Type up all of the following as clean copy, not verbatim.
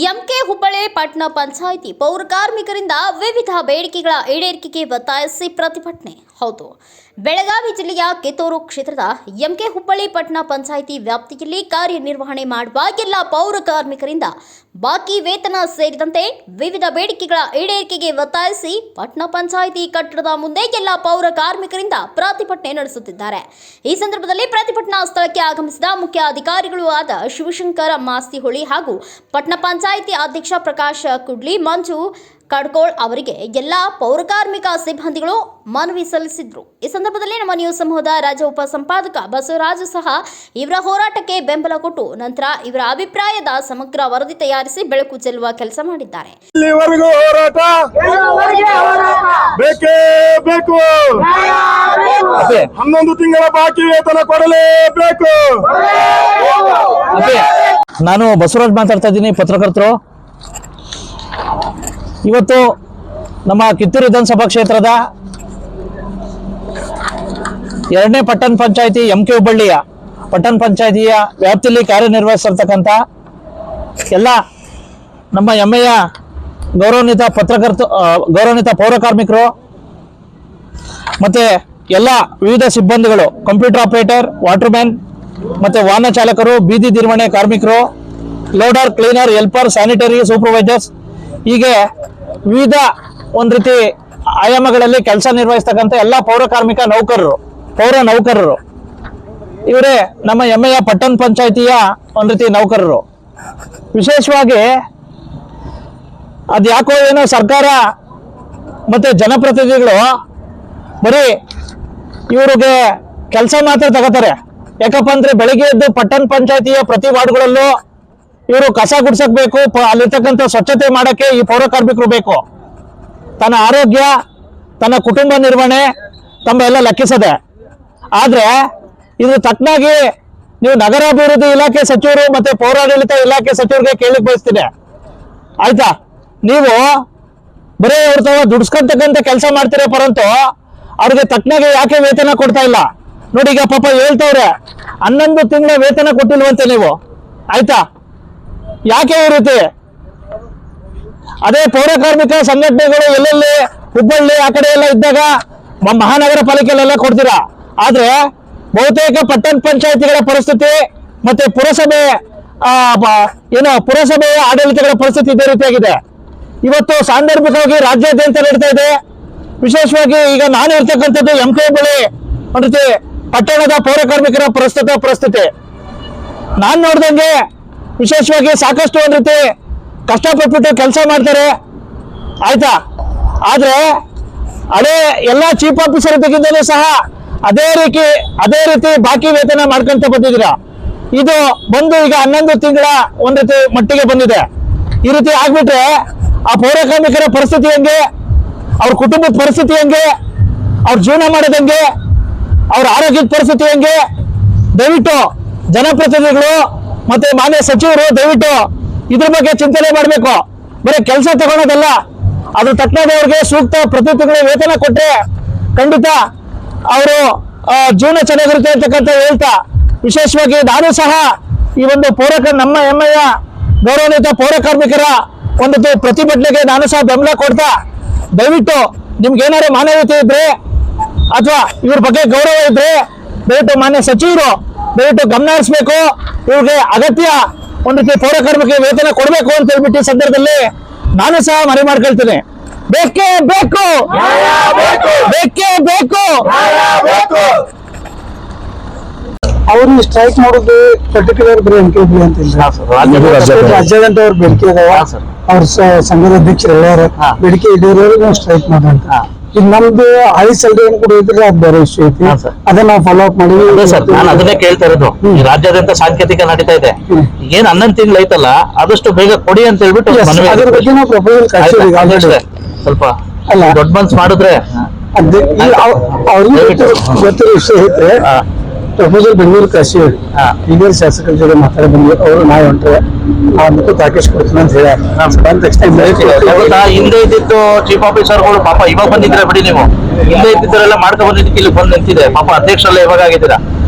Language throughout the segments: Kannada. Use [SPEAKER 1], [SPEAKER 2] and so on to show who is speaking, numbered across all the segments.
[SPEAKER 1] ಎಂಕೆ ಹುಬ್ಬಳ್ಳಿ ಪಟ್ಟಣ ಪಂಚಾಯಿತಿ ಪೌರ ಕಾರ್ಮಿಕರಿಂದ ವಿವಿಧ ಬೇಡಿಕೆಗಳ ಈಡೇರಿಕೆಗೆ ಒತ್ತಾಯಿಸಿ ಪ್ರತಿಭಟನೆ. ಹೌದು, ಬೆಳಗಾವಿ ಜಿಲ್ಲೆಯ ಕಿತ್ತೂರು ಕ್ಷೇತ್ರದ ಎಂಕೆ ಹುಬ್ಬಳ್ಳಿ ಪಟ್ಟಣ ಪಂಚಾಯಿತಿ ವ್ಯಾಪ್ತಿಯಲ್ಲಿ ಕಾರ್ಯನಿರ್ವಹಣೆ ಮಾಡುವ ಎಲ್ಲ ಪೌರ ಕಾರ್ಮಿಕರಿಂದ ಬಾಕಿ ವೇತನ ಸೇರಿದಂತೆ ವಿವಿಧ ಬೇಡಿಕೆಗಳ ಈಡೇರಿಕೆಗೆ ಒತ್ತಾಯಿಸಿ ಪಟ್ಟಣ ಪಂಚಾಯಿತಿ ಕಟ್ಟಡದ ಮುಂದೆ ಎಲ್ಲ ಪೌರ ಕಾರ್ಮಿಕರಿಂದ ಪ್ರತಿಭಟನೆ ನಡೆಸುತ್ತಿದ್ದಾರೆ. ಈ ಸಂದರ್ಭದಲ್ಲಿ ಪ್ರತಿಭಟನಾ ಸ್ಥಳಕ್ಕೆ ಆಗಮಿಸಿದ ಮುಖ್ಯ ಅಧಿಕಾರಿಗಳು ಆದ ಶಿವಶಂಕರ ಮಾಸ್ತಿಹೊಳಿ ಹಾಗೂ ಪಟ್ಟಣ ಪಂಚಾಯಿತಿ ಅಧ್ಯಕ್ಷ ಪ್ರಕಾಶ್ ಕುಡ್ಲಿ, ಮಂಜು ಕಡ್ಕೋಳ್ ಅವರಿಗೆ ಎಲ್ಲ ಪೌರ ಕಾರ್ಮಿಕ ಸಿಬ್ಬಂದಿಗಳು ಮನವಿ ಸಲ್ಲಿಸಿದ್ರು. ಈ ಸಂದರ್ಭದಲ್ಲಿ ನಮ್ಮ ನ್ಯೂಸ್ ಸಮೂಹದ ರಾಜ್ಯ ಉಪ ಸಂಪಾದಕ ಬಸವರಾಜು ಸಹ ಇವರ ಹೋರಾಟಕ್ಕೆ ಬೆಂಬಲ ಕೊಟ್ಟು ನಂತರ ಇವರ ಅಭಿಪ್ರಾಯದ ಸಮಗ್ರ ವರದಿ ತಯಾರಿಸಿ ಬೆಳಕು ಚೆಲ್ಲುವ ಕೆಲಸ ಮಾಡಿದ್ದಾರೆ.
[SPEAKER 2] ಬೇಕೇ ಬೇಕು, 11 ತಿಂಗಳ ಬಾಕಿ ವೇತನ ಕೊಡಲೇಬೇಕು.
[SPEAKER 3] ನಾನು ಬಸವರಾಜ್ ಮಾತಾಡ್ತಾ ಇದ್ದೀನಿ, ಪತ್ರಕರ್ತರು. ಇವತ್ತು ನಮ್ಮ ಕಿತ್ತೂರು ವಿಧಾನಸಭಾ ಕ್ಷೇತ್ರದ 2ನೇ ಪಟ್ಟಣ ಪಂಚಾಯಿತಿ ಎಂಕೆ ಹುಬ್ಬಳ್ಳಿಯ ಪಟ್ಟಣ ಪಂಚಾಯಿತಿಯ ವ್ಯಾಪ್ತಿಯಲ್ಲಿ ಕಾರ್ಯನಿರ್ವಹಿಸಿರ್ತಕ್ಕಂಥ ಎಲ್ಲ ನಮ್ಮ ಹೆಮ್ಮೆಯ ಗೌರವಾನ್ವಿತ ಪೌರ ಕಾರ್ಮಿಕರು ಮತ್ತು ಎಲ್ಲ ವಿವಿಧ ಸಿಬ್ಬಂದಿಗಳು, ಕಂಪ್ಯೂಟರ್ ಆಪರೇಟರ್, ವಾಟರ್ ಮ್ಯಾನ್ ಮತ್ತು ವಾಹನ ಚಾಲಕರು, ಬೀದಿ ನಿರ್ವಹಣೆ ಕಾರ್ಮಿಕರು, loader, cleaner, helper, sanitary supervisors, ಹೀಗೆ ವಿವಿಧ ಒಂದು ರೀತಿ ಆಯಾಮಗಳಲ್ಲಿ ಕೆಲಸ ನಿರ್ವಹಿಸ್ತಕ್ಕಂಥ ಎಲ್ಲ ಪೌರ ನೌಕರರು ಇವರೇ ನಮ್ಮ ಹೆಮ್ಮೆಯ ಪಟ್ಟಣ ಪಂಚಾಯಿತಿಯ ಒಂದು ರೀತಿ ನೌಕರರು. ವಿಶೇಷವಾಗಿ ಅದ್ಯಾಕೋ ಏನೋ ಸರ್ಕಾರ ಮತ್ತು ಜನಪ್ರತಿನಿಧಿಗಳು ಬರೀ ಇವ್ರಿಗೆ ಕೆಲಸ ಮಾತ್ರ ತಗೋತಾರೆ. ಯಾಕಪ್ಪ ಅಂದ್ರೆ ಬೆಳಿಗ್ಗೆ ಎದ್ದು ಪಟ್ಟಣ ಪಂಚಾಯಿತಿಯ ಪ್ರತಿ ವಾರ್ಡ್ಗಳಲ್ಲೂ ಇವರು ಕಸ ಗುಡ್ಸಕ್ಬೇಕು, ಅಲ್ಲಿರ್ತಕ್ಕಂಥ ಸ್ವಚ್ಛತೆ ಮಾಡಕ್ಕೆ ಈ ಪೌರ ಕಾರ್ಮಿಕರು ಬೇಕು. ತನ್ನ ಆರೋಗ್ಯ, ತನ್ನ ಕುಟುಂಬ ನಿರ್ವಹಣೆ ತಮ್ಮ ಎಲ್ಲ ಲೆಕ್ಕಿಸದೆ. ಆದ್ರೆ ಇದು ತಕ್ಕನಾಗಿ ನೀವು ನಗರಾಭಿವೃದ್ಧಿ ಇಲಾಖೆ ಸಚಿವರು ಮತ್ತೆ ಪೌರಾಡಳಿತ ಇಲಾಖೆ ಸಚಿವರಿಗೆ ಕೇಳಲಿಕ್ಕೆ ಬಯಸ್ತೀನಿ. ಆಯ್ತಾ, ನೀವು ಬರೀ ಅವ್ರ ತಾವ ದುಡ್ಸ್ಕೊಂತಕ್ಕಂಥ ಕೆಲಸ ಮಾಡ್ತೀರ, ಪರಂತು ಅವ್ರಿಗೆ ತಕ್ಕನಾಗಿ ಯಾಕೆ ವೇತನ ಕೊಡ್ತಾ ಇಲ್ಲ ನೋಡಿ. ಈಗ ಪಾಪ ಹೇಳ್ತವ್ರೆ 11 ತಿಂಗಳ ವೇತನ ಕೊಟ್ಟಿಲ್ವಂತೆ ನೀವು. ಆಯ್ತಾ, ಯಾಕೆ ಈ ರೀತಿ? ಅದೇ ಪೌರ ಕಾರ್ಮಿಕ ಸಂಘಟನೆಗಳು ಎಲ್ಲೆಲ್ಲಿ ಹುಬ್ಬಳ್ಳಿ ಆ ಕಡೆ ಎಲ್ಲ ಇದ್ದಾಗ ಮಹಾನಗರ ಪಾಲಿಕೆಯಲ್ಲೆಲ್ಲ ಕೊಡ್ತೀರಾ. ಆದ್ರೆ ಬಹುತೇಕ ಪಟ್ಟಣ ಪಂಚಾಯಿತಿಗಳ ಪರಿಸ್ಥಿತಿ ಮತ್ತೆ ಪುರಸಭೆಯ ಆಡಳಿತಗಳ ಪರಿಸ್ಥಿತಿ ಇದೇ ರೀತಿಯಾಗಿದೆ. ಇವತ್ತು ಸಾಂದರ್ಭಿಕವಾಗಿ ರಾಜ್ಯಾದ್ಯಂತ ನಡೀತಾ ಇದೆ. ವಿಶೇಷವಾಗಿ ಈಗ ನಾನು ಇರ್ತಕ್ಕಂಥದ್ದು ಎಂಕೆ ಹುಬ್ಬಳ್ಳಿ ಒಂದು ರೀತಿ ಪಟ್ಟಣದ ಪೌರ ಕಾರ್ಮಿಕರ ಪರಿಸ್ಥಿತಿ ನಾನು ನೋಡ್ದಂಗೆ ವಿಶೇಷವಾಗಿ ಸಾಕಷ್ಟು ಒಂದು ರೀತಿ ಕಷ್ಟಪಟ್ಬಿಟ್ಟು ಕೆಲಸ ಮಾಡ್ತಾರೆ. ಆಯ್ತಾ, ಆದ್ರೆ ಹಳೆ ಎಲ್ಲ ಚೀಫ್ ಆಫೀಸರ್ ತೆಗೆದಲ್ಲೂ ಸಹ ಅದೇ ರೀತಿ ಬಾಕಿ ವೇತನ ಮಾಡ್ಕೊಂತ ಬಂದಿದ್ದೀರಾ. ಇದು ಬಂದು ಈಗ 11 ತಿಂಗಳ ಒಂದು ರೀತಿ ಮಟ್ಟಿಗೆ ಬಂದಿದೆ. ಈ ರೀತಿ ಆಗ್ಬಿಟ್ರೆ ಆ ಪೌರ ಕಾರ್ಮಿಕರ ಪರಿಸ್ಥಿತಿ ಹೆಂಗೆ, ಅವ್ರ ಕುಟುಂಬದ ಪರಿಸ್ಥಿತಿ ಹೆಂಗೆ, ಅವ್ರ ಜೀವನ ಮಾಡೋದು ಹೆಂಗೆ, ಅವ್ರ ಆರೋಗ್ಯದ ಪರಿಸ್ಥಿತಿ ಹೆಂಗೆ? ದಯವಿಟ್ಟು ಜನಪ್ರತಿನಿಧಿಗಳು ಮತ್ತೆ ಮಾನ್ಯ ಸಚಿವರು ದಯವಿಟ್ಟು ಇದ್ರ ಬಗ್ಗೆ ಚಿಂತನೆ ಮಾಡಬೇಕು. ಬರೀ ಕೆಲಸ ತಗೊಳೋದಲ್ಲ, ಅದ್ರ ತಕ್ಕನಾದವ್ರಿಗೆ ಸೂಕ್ತ ಪ್ರತಿ ತಿಂಗಳು ವೇತನ ಕೊಟ್ರೆ ಖಂಡಿತ ಅವರು ಜೀವನ ಚೆನ್ನಾಗಿರುತ್ತೆ ಅಂತಕ್ಕಂಥ ಹೇಳ್ತಾ, ವಿಶೇಷವಾಗಿ ನಾನು ಸಹ ಈ ಒಂದು ನಮ್ಮ ಹೆಮ್ಮೆಯ ಗೌರವಾನ್ವಿತ ಪೌರ ಕಾರ್ಮಿಕರ ಒಂದು ಪ್ರತಿಭಟನೆಗೆ ನಾನು ಸಹ ಬೆಂಬಲ ಕೊಡ್ತಾ, ದಯವಿಟ್ಟು ನಿಮ್ಗೆ ಏನಾದ್ರು ಮಾನವೀಯತೆ ಇದ್ರೆ ಅಥವಾ ಇವ್ರ ಬಗ್ಗೆ ಗೌರವ ಇದ್ರೆ ದಯವಿಟ್ಟು ಮಾನ್ಯ ಸಚಿವರು ದಯವಿಟ್ಟು ಗಮನ ಹರಿಸಬೇಕು. ಇವ್ರಿಗೆ ಅಗತ್ಯ ಒಂದು ರೀತಿ ಪೌರ ಕಾರ್ಮಿಕ ವೇತನ ಕೊಡಬೇಕು ಅಂತ ಹೇಳ್ಬಿಟ್ಟು ಈ ಸಂದರ್ಭದಲ್ಲಿ ನಾನು ಸಹ ಮನವಿ ಮಾಡ್ಕೊಳ್ತೀನಿ. ಬೇಕೇ ಬೇಕು, ಬೇಕೇ ಬೇಕು.
[SPEAKER 4] ಅವ್ರು ಸ್ಟ್ರೈಕ್ ಮಾಡೋದು ಪರ್ಟಿಕ್ಯುಲರ್ ಬರೀ ಎಂಕೆ ಹುಬ್ಬಳ್ಳಿ ಅಂತ ರಾಜ್ಯಾದ್ಯಂತ ಅವ್ರ ಬೇಡಿಕೆ ಅದಾವ. ಅವ್ರ ಸಂಘದ ಅಧ್ಯಕ್ಷರು ಹೇಳ್ಯಾರ ಬೇಡಿಕೆ ಈಡೇರೋರು ಸ್ಟ್ರೈಕ್ ಮಾಡೋಂತ. ಈಗ ನಮ್ದು ಹೈ ಸ್ಯಾಲರಿ ಕೂಡ ಇದ್ರೆ ಅದು ಬೇರೆ ಇಶ್ಯೂ ಐತಿ, ಅದನ್ನ ನಾವು ಫಾಲೋ ಅಪ್ ಮಾಡಿ.
[SPEAKER 3] ನಾನು ಅದನ್ನೇ ಕೇಳ್ತಾ ಇರೋದು. ರಾಜ್ಯಾದ್ಯಂತ ಸಾಂಕೇತಿಕ ನಡೀತಾ ಇದೆ. ಏನ್ 11 ತಿಂಗಳು ಐತಲ್ಲ, ಆದಷ್ಟು ಬೇಗ ಕೊಡಿ ಅಂತ ಹೇಳ್ಬಿಟ್ಟು
[SPEAKER 4] ಅದ್ರ ಬಗ್ಗೆ ನಾವು ಪ್ರಪೋಸಲ್ ಕಳಿಸಿದ್ವಿ.
[SPEAKER 3] ಸ್ವಲ್ಪ ಅಲ್ಲ ದೊಡ್ಡ ಮನ್ಸು ಮಾಡಿದ್ರೆ
[SPEAKER 4] ಅವ್ರಿಗೆ ಗೊತ್ತಿರೋ ವಿಷಯ ಐತೆ. ಪ್ರಪೋಸಲ್ ಬೆಂಗಳೂರು ಕಳಿಸಿ ಹಿರಿಯ ಶಾಸಕರ ಜೊತೆ ಮಾತಾಡಿ ಬಂದ್ವಿ. ಅವರು ನಾವು ಹೊಂಟ್ರೆ ಆ ಪ್ಯಾಕೇಜ್ ಕೊಡ್ತೀನಿ ಅಂತ ಹೇಳ ಬಂದ ತಕ್ಷಣ
[SPEAKER 3] ಹಿಂದೆ ಇದ್ದಿದ್ದು ಚೀಫ್ ಆಫೀಸರ್ಗಳು ಪಾಪ ಇವಾಗ ಬಂದಿದ್ರೆ ಬಿಡಿ, ನೀವು ಹಿಂದೆ ಇದ್ದಿದ್ದರೆಲ್ಲ ಮಾಡ್ಕೊಂಡ್ ಬಂದಿದ್ದಕ್ಕೆ ಇಲ್ಲಿ ಬಂದು ನಿಂತಿದೆ. ಪಾಪ ಅಧ್ಯಕ್ಷರಲ್ಲ ಇವಾಗ ಆಗಿದ್ದೀರಾ.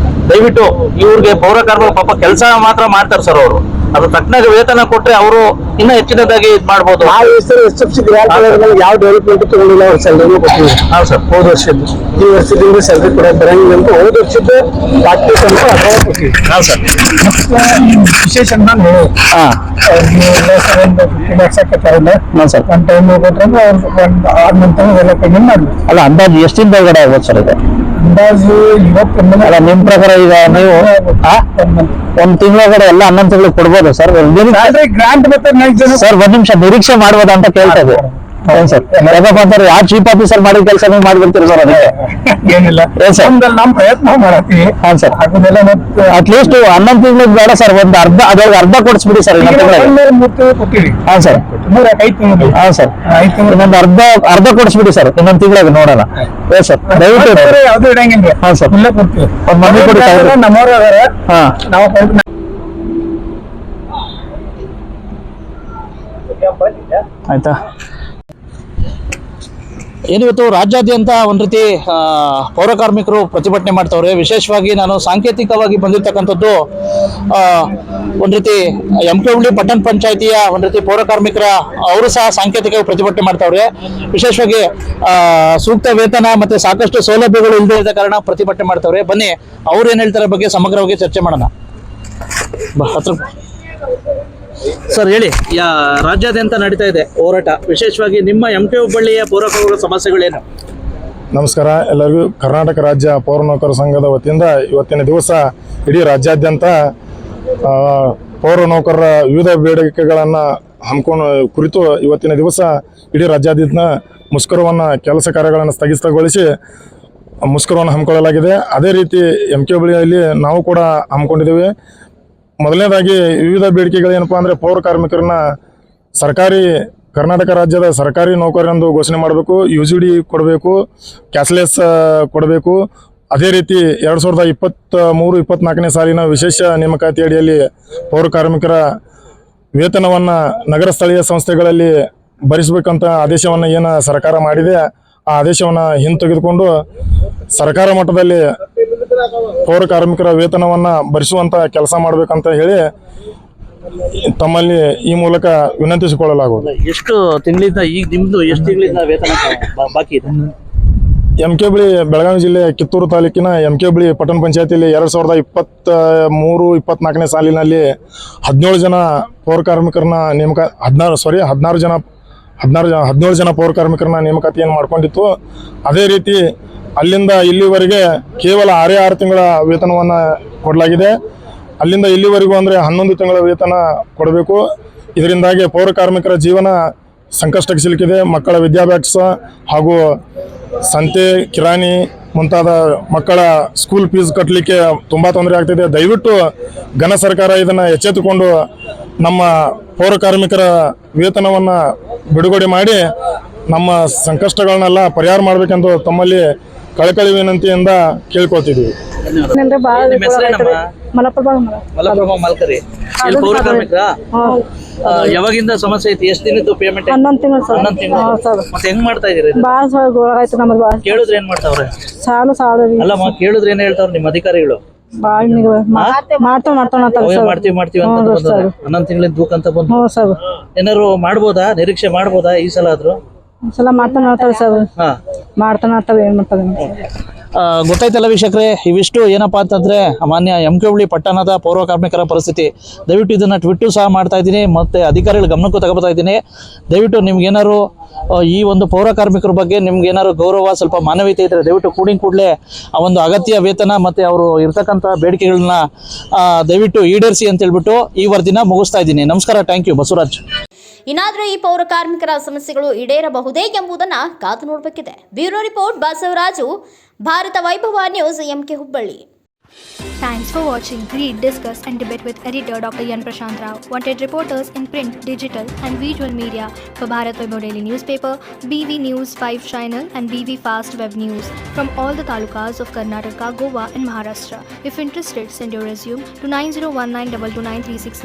[SPEAKER 3] ದಯವಿಟ್ಟು ಇವ್ರಿಗೆ ಪೌರ ಕಾರ್ಮಿಕರು ಪಾಪ ಕೆಲಸ ಮಾತ್ರ ಮಾಡ್ತಾರೆ ಸರ್. ಅವರು ಅದು ತಕ್ಕನಾಗ ವೇತನ ಕೊಟ್ರೆ ಅವರು ಇನ್ನೂ ಹೆಚ್ಚಿನದಾಗಿ ಇದ್ ಮಾಡ್ಬೋದು.
[SPEAKER 4] ಆ ಹೆಸರು SFC ಗ್ರಾಂಟ್ ಯಾವ ಡೆವಲಪ್ಮೆಂಟ್ ತಗೊಂಡಿಲ್ಲ, ಅವ್ರ ಸ್ಯಾಲರಿ ಕೊಟ್ಟಿಲ್ಲ.
[SPEAKER 3] ಹಾ ಸರ್,
[SPEAKER 4] ಹೋದ ವರ್ಷದ್ದು ಈ ವರ್ಷದಿಂದ ಸ್ಯಾಲರಿ ಕೊಡೋಕೆ ಬರಂಗಿಲ್ಲ ಅಂತ ಹೋದ ವರ್ಷದ ಪಾರ್ಟಿ ಅಂತ ಅದೇ ಕೊಟ್ಟಿವಿ.
[SPEAKER 3] ಹಾ ಸರ್,
[SPEAKER 4] ವಿಶೇಷ ನಾನು ಹೇಳಿ
[SPEAKER 3] ಹಾ ಸರ್.
[SPEAKER 4] ಒಂದು ಟೈಮ್ ಕೊಟ್ರೆ ಒಂದು 6 ಮಂತ್ ಎಲ್ಲ ಪೇಮೆಂಟ್ ಮಾಡಲಿ.
[SPEAKER 3] ಅಲ್ಲ, ಅಂದಾಜು ಎಷ್ಟು ದಿನದೊಳಗಡೆ ಆಗ್ಬೋದು ಸರ್ ಇದು?
[SPEAKER 4] ಅಂದಾಜು ಇವತ್ತು
[SPEAKER 3] ಅಲ್ಲ, ನಿಮ್ ಪ್ರಕಾರ ಈಗ ನೀವು ಒಂದ್ ತಿಂಗಳೊಳಗಡೆ ಎಲ್ಲ 11 ತಿಂಗಳು ಕೊಡ್ಬೋದು ಸರ್?
[SPEAKER 4] ಗ್ರಾಂಟ್ ಮತ್ತೆ
[SPEAKER 3] ಸರ್, ಒಂದ್ ನಿಮಿಷ ನಿರೀಕ್ಷೆ ಮಾಡ್ಬೋದಾ ಅಂತ ಕೇಳ್ತಾ ಇದ್ದೀವಿ. ಏನ್ ಸರ್, ಯಾಕಪ್ಪ ಅಂತಾರೆ ಯಾವ ಚೀಫ್ ಆಫೀಸರ್ ಮಾಡಿದ ಕೆಲಸ ನೀವು ಮಾಡ್ಬಿಡ್ತೀರಿ ಸರ್? ಅದಕ್ಕೆ
[SPEAKER 4] ಏನಿಲ್ಲ,
[SPEAKER 3] ಏನ್ ಸರ್,
[SPEAKER 4] ನಮ್ ಪ್ರಯತ್ನ ಮಾಡತ್ತೀವಿ.
[SPEAKER 3] ಹಾ ಸರ್,
[SPEAKER 4] ಅದನ್ನೆಲ್ಲ ಮತ್ತೆ
[SPEAKER 3] ಅಟ್ಲೀಸ್ಟ್ 11 ತಿಂಗಳಿಗೆ ಬೇಡ ಸರ್, ಒಂದ್ ಅರ್ಧ ಅರ್ಧ ಕೊಡಿಸ್ಬಿಡಿ ಸರ್ ಇನ್ನೊಂದು ತಿಂಗಳಿಗೆ.
[SPEAKER 4] ಕೊಟ್ಟಿವಿ.
[SPEAKER 3] ಹಾ ಸರ್,
[SPEAKER 4] 5 ತಿಂಗಳು.
[SPEAKER 3] ಹಾ ಸರ್,
[SPEAKER 4] 5 ತಿಂಗಳು
[SPEAKER 3] ಇನ್ನೊಂದು ಅರ್ಧ ಕೊಡಿಸ್ಬಿಡಿ ಸರ್, ಇನ್ನೊಂದು ತಿಂಗಳಿಗೆ ನೋಡೋಣ. ಏ ಸರ್, ದಯವಿಟ್ಟು.
[SPEAKER 4] ಯಾವ್ದು ಇಡಂಗಿಲ್ಲ.
[SPEAKER 3] ಹಾ ಸರ್,
[SPEAKER 4] ಇಲ್ಲೇ ಕೊಡ್ತೀವಿ.
[SPEAKER 3] ಒಂದ್ ಮನೆ ಕೊಡಿ ಸರ್.
[SPEAKER 4] ನಮ್ಮವ್ರ ಅದಾರ,
[SPEAKER 3] ಹಾ
[SPEAKER 4] ನಾವು
[SPEAKER 3] ಆಯ್ತಾ. ಏನಿವತ್ತು ರಾಜ್ಯಾದ್ಯಂತ ಒಂದು ರೀತಿ ಪೌರ ಕಾರ್ಮಿಕರು ಪ್ರತಿಭಟನೆ ಮಾಡ್ತವ್ರೆ. ವಿಶೇಷವಾಗಿ ನಾನು ಸಾಂಕೇತಿಕವಾಗಿ ಬಂದಿರತಕ್ಕಂಥದ್ದು ಒಂದು ರೀತಿ MKಹುಬ್ಳಿ ಪಟ್ಟಣ ಪಂಚಾಯಿತಿಯ ಒಂದು ರೀತಿ ಪೌರ ಕಾರ್ಮಿಕರ ಅವರು ಸಹ ಸಾಂಕೇತಿಕವಾಗಿ ಪ್ರತಿಭಟನೆ ಮಾಡ್ತವ್ರೆ. ವಿಶೇಷವಾಗಿ ಸೂಕ್ತ ವೇತನ ಮತ್ತೆ ಸಾಕಷ್ಟು ಸೌಲಭ್ಯಗಳು ಇಲ್ಲದೆ ಇದ್ದ ಕಾರಣ ಪ್ರತಿಭಟನೆ ಮಾಡ್ತವ್ರೆ. ಬನ್ನಿ ಅವ್ರು ಏನ್ ಹೇಳ್ತಾರೆ ಬಗ್ಗೆ ಸಮಗ್ರವಾಗಿ ಚರ್ಚೆ ಮಾಡೋಣ. ಹತ್ರ ಸರ್ ಹೇಳಿ, ರಾಜ್ಯಾದ್ಯಂತ ನಡೀತಾ ಇದೆ ಹೋರಾಟ, ವಿಶೇಷವಾಗಿ ನಿಮ್ಮ MKಹುಬ್ಬಳ್ಳಿಯ ಪೌರ ಕಾರ್ಮಿಕರ ಸಮಸ್ಯೆಗಳೇನು?
[SPEAKER 2] ನಮಸ್ಕಾರ ಎಲ್ಲರಿಗೂ. ಕರ್ನಾಟಕ ರಾಜ್ಯ ಪೌರ ನೌಕರ ಸಂಘದ ವತಿಯಿಂದ ಇವತ್ತಿನ ದಿವಸ ಇಡೀ ರಾಜ್ಯಾದ್ಯಂತ ಪೌರ ನೌಕರರ ವಿವಿಧ ಬೇಡಿಕೆಗಳನ್ನು ಹಮ್ಮಿಕೊಂಡು ಕುರಿತು ಇವತ್ತಿನ ದಿವಸ ಇಡೀ ರಾಜ್ಯಾದ್ಯಂತ ಮುಷ್ಕರವನ್ನು ಕೆಲಸ ಕಾರ್ಯಗಳನ್ನು ಸ್ಥಗಿತಗೊಳಿಸಿ ಮುಷ್ಕರವನ್ನು ಹಮ್ಮಿಕೊಳ್ಳಲಾಗಿದೆ. ಅದೇ ರೀತಿ MKಹುಬ್ಬಳ್ಳಿಯಲ್ಲಿ ನಾವು ಕೂಡ ಹಮ್ಮಿಕೊಂಡಿದ್ದೇವೆ. ಮೊದಲನೇದಾಗಿ ವಿವಿಧ ಬೇಡಿಕೆಗಳೇನಪ್ಪ ಅಂದರೆ ಪೌರ ಕಾರ್ಮಿಕರನ್ನ ಕರ್ನಾಟಕ ರಾಜ್ಯದ ಸರ್ಕಾರಿ ನೌಕರರೆಂದು ಘೋಷಣೆ ಮಾಡಬೇಕು, UGD ಕೊಡಬೇಕು, ಕ್ಯಾಶ್ಲೆಸ್ ಕೊಡಬೇಕು. ಅದೇ ರೀತಿ 2023-24ನೇ ಸಾಲಿನ ವಿಶೇಷ ನೇಮಕಾತಿ ಅಡಿಯಲ್ಲಿ ಪೌರ ಕಾರ್ಮಿಕರ ವೇತನವನ್ನು ನಗರ ಸ್ಥಳೀಯ ಸಂಸ್ಥೆಗಳಲ್ಲಿ ಭರಿಸಬೇಕಂತ ಆದೇಶವನ್ನು ಏನು ಸರ್ಕಾರ ಮಾಡಿದೆ, ಆ ಆದೇಶವನ್ನು ಹಿಂತೆಗೆದುಕೊಂಡು ಸರ್ಕಾರ ಮಟ್ಟದಲ್ಲಿ ಪೌರ ಕಾರ್ಮಿಕರ ವೇತನವನ್ನು ಭರಿಸುವಂತ ಕೆಲಸ ಮಾಡಬೇಕಂತ ಹೇಳಿ ತಮ್ಮಲ್ಲಿ ಈ ಮೂಲಕ ವಿನಂತಿಸಿಕೊಳ್ಳಲಾಗುವುದು.
[SPEAKER 3] ಎಷ್ಟು ತಿಂಗಳಿಂದ ಈಗ ನಿಮ್ದು ಎಷ್ಟು ತಿಂಗಳಿಂದ ವೇತನ ಬಾಕಿ ಇದೆ?
[SPEAKER 2] MKಹುಬ್ಬಳ್ಳಿ ಬೆಳಗಾವಿ ಜಿಲ್ಲೆ ಕಿತ್ತೂರು ತಾಲೂಕಿನ MKಹುಬ್ಬಳ್ಳಿ ಪಟ್ಟಣ ಪಂಚಾಯತಿಯಲ್ಲಿ 2023-24ನೇ ಸಾಲಿನಲ್ಲಿ 17 ಜನ ಪೌರ ಕಾರ್ಮಿಕರನ್ನ ಹದಿನೇಳು ಜನ ಪೌರ ಕಾರ್ಮಿಕರನ್ನ ನೇಮಕಾತಿಯನ್ನು ಮಾಡ್ಕೊಂಡಿತ್ತು. ಅದೇ ರೀತಿ ಅಲ್ಲಿಂದ ಇಲ್ಲಿವರೆಗೆ ಕೇವಲ 6 ತಿಂಗಳ ವೇತನವನ್ನು ಕೊಡಲಾಗಿದೆ. ಅಲ್ಲಿಂದ ಇಲ್ಲಿವರೆಗೂ ಅಂದರೆ 11 ತಿಂಗಳ ವೇತನ ಕೊಡಬೇಕು. ಇದರಿಂದಾಗಿ ಪೌರ ಕಾರ್ಮಿಕರ ಜೀವನ ಸಂಕಷ್ಟಕ್ಕೆ ಸಿಲುಕಿದೆ. ಮಕ್ಕಳ ವಿದ್ಯಾಭ್ಯಾಸ ಹಾಗೂ ಸಂತೆ ಕಿರಾಣಿ ಮುಂತಾದ ಮಕ್ಕಳ ಸ್ಕೂಲ್ ಫೀಸ್ ಕಟ್ಟಲಿಕ್ಕೆ ತುಂಬ ತೊಂದರೆ ಆಗ್ತಿದೆ. ದಯವಿಟ್ಟು ಘನ ಸರ್ಕಾರ ಇದನ್ನು ಎಚ್ಚೆತ್ತುಕೊಂಡು ನಮ್ಮ ಪೌರ ಕಾರ್ಮಿಕರ ವೇತನವನ್ನು ಬಿಡುಗಡೆ ಮಾಡಿ ನಮ್ಮ ಸಂಕಷ್ಟಗಳನ್ನೆಲ್ಲ ಪರಿಹಾರ ಮಾಡಬೇಕೆಂದು ತಮ್ಮಲ್ಲಿ ಕಳಕಳಿ ವಿನಂತಿಯಿಂದ ಕೇಳ್ಕೊಳ್ತಿದ್ದೀವಿ.
[SPEAKER 3] ಮಲಪ್ರಭಾ ಮಲ್ಕರಿ ಪೌರ ಕಾರ್ಮಿಕರ ಯಾವಾಗಿಂದ ಸಮಸ್ಯೆ ಐತಿ? ಎಷ್ಟು ದಿನದ್ದು ಪೇಮೆಂಟ್?
[SPEAKER 5] 11 ತಿಂಗಳು ಸರ್.
[SPEAKER 3] 11 ತಿಂಗಳು. ಮತ್ತೆ ಹೆಂಗ್ ಮಾಡ್ತಾ ಇದೀರಿ?
[SPEAKER 5] ಬಾಳ ಗೋಳಾಯ್ತು ನಮ್ದು. ಬಾಳ
[SPEAKER 3] ಕೇಳಿದ್ರೆ ಏನ್ ಮಾಡ್ತಾವ್ರೆ?
[SPEAKER 5] ಸಾಲು
[SPEAKER 3] ಅಲ್ಲಮ್ಮ, ಕೇಳಿದ್ರೆ ಏನ್ ಹೇಳ್ತಾವ್ರ ನಿಮ್ಮ ಅಧಿಕಾರಿಗಳು?
[SPEAKER 5] ಬಾಳ ಮಾಡ್ತೀವಿ ಅಂತ
[SPEAKER 3] 11 ತಿಂಗಳಿಂದ ದೂಕ ಅಂತ ಬಂದು
[SPEAKER 5] ಸರ್.
[SPEAKER 3] ಏನಾರು ಮಾಡ್ಬೋದಾ? ನಿರೀಕ್ಷೆ ಮಾಡ್ಬೋದಾ ಈ ಸಲ ಆದ್ರೂ?
[SPEAKER 5] ಒಂದ್ಸಲ ಮಾಡ್ತಾನೆ ಸರ್. ಮಾಡ್ತಾನೆ ಏನ್ ಮಾಡ್ತಾರೆ
[SPEAKER 3] ಗೊತ್ತಾಯ್ತಲ್ಲ ವೀಕ್ಷಕರೇ, ಇವಿಷ್ಟು ಏನಪ್ಪಾ ಅಂತಂದ್ರೆ ಮಾನ್ಯ MKಹುಬ್ಬಳ್ಳಿ ಪಟ್ಟಣದ ಪೌರ ಕಾರ್ಮಿಕರ ಪರಿಸ್ಥಿತಿ. ದಯವಿಟ್ಟು ಇದನ್ನ ಟ್ವಿಟ್ಟು ಸಹ ಮಾಡ್ತಾ ಇದ್ದೀನಿ, ಮತ್ತೆ ಅಧಿಕಾರಿಗಳ ಗಮನಕ್ಕೂ ತಗೋತಾ ಇದ್ದೀನಿ. ದಯವಿಟ್ಟು ನಿಮ್ಗೇನಾರು ಈ ಒಂದು ಪೌರ ಕಾರ್ಮಿಕರ ಬಗ್ಗೆ ನಿಮ್ಗೇನಾರು ಗೌರವ, ಸ್ವಲ್ಪ ಮಾನವೀಯತೆ ಇದ್ರೆ ದಯವಿಟ್ಟು ಕೂಡಲೇ ಆ ಒಂದು ಅಗತ್ಯ ವೇತನ ಮತ್ತೆ ಅವರು ಇರ್ತಕ್ಕಂಥ ಬೇಡಿಕೆಗಳನ್ನ ದಯವಿಟ್ಟು ಈಡೇರಿಸಿ ಅಂತ ಹೇಳ್ಬಿಟ್ಟು ಈ ವರದಿನ ಮುಗಿಸ್ತಾ ಇದ್ದೀನಿ. ನಮಸ್ಕಾರ, ಥ್ಯಾಂಕ್ ಯು. ಬಸವರಾಜ್.
[SPEAKER 1] ಇನ್ನಾದರೂ ಈ ಪೌರ ಕಾರ್ಮಿಕರ ಸಮಸ್ಯೆಗಳು ಈಡೇರಬಹುದೇ ಎಂಬುದನ್ನ ಕಾದು ನೋಡಬೇಕಿದೆ. ಬ್ಯೂರೋ ರಿಪೋರ್ಟ್, ಬಸವರಾಜು, ಭಾರತ ವೈಭವ news, MKಹುಬ್ಬಳ್ಳಿ.
[SPEAKER 6] Thanks for watching. Read, discuss and debate with editor Dr. Yan Prashant Rao. Wanted reporters in print, digital and visual media for Bharat Vaibhav Daily Newspaper, BV News 5 Channel and BV Fast Web News from all the talukas of Karnataka, Goa and Maharashtra. If interested, send your resume to 9019229369.